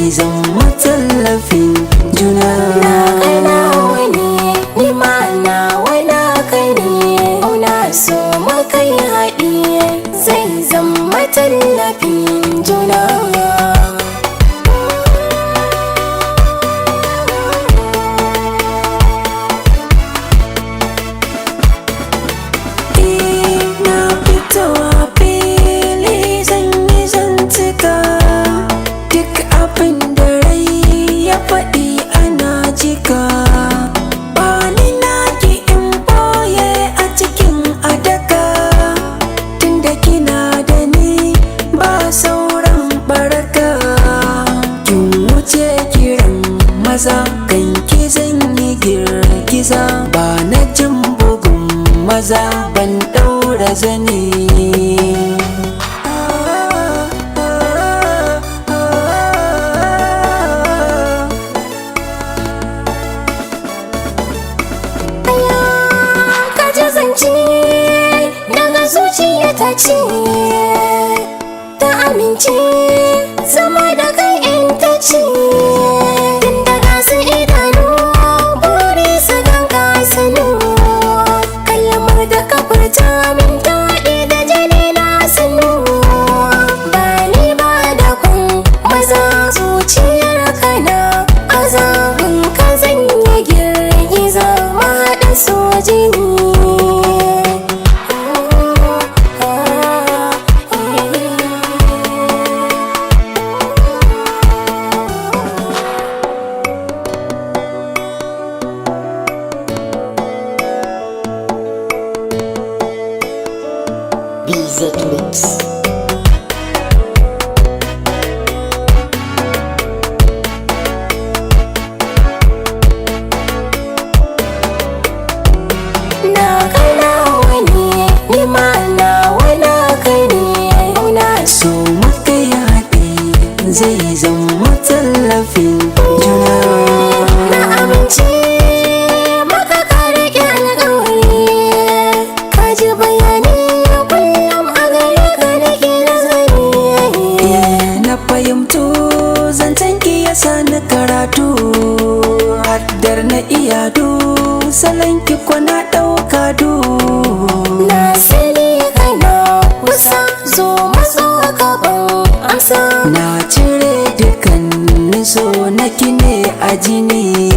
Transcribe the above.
zai zama tallafin juna. Na kana wani ni ma na wani kai ne, auna so makai haɗi zai zama tallafin juna. Maza kanki zan yi girgiza, ba na jin bugun maza ban ɗaura zane. Ka ji zance daga zuciya ta ce ta amince zama da kai in ta ce. BZ Mix. Na kana wani ni ma na wani kai ne, auna So maka yaɗi zai zama tallafin juna. na amince maka ka rike alƙawari, ka ji bayani kullum a gare ka nake nazari. Na fahimto zancen ki yasa na karatu, haddar na iyado salon ki kwana ɗauka du. Na sani kana kusa zo matso gaban amsa. Na cire dukkan so na ki ne a jini.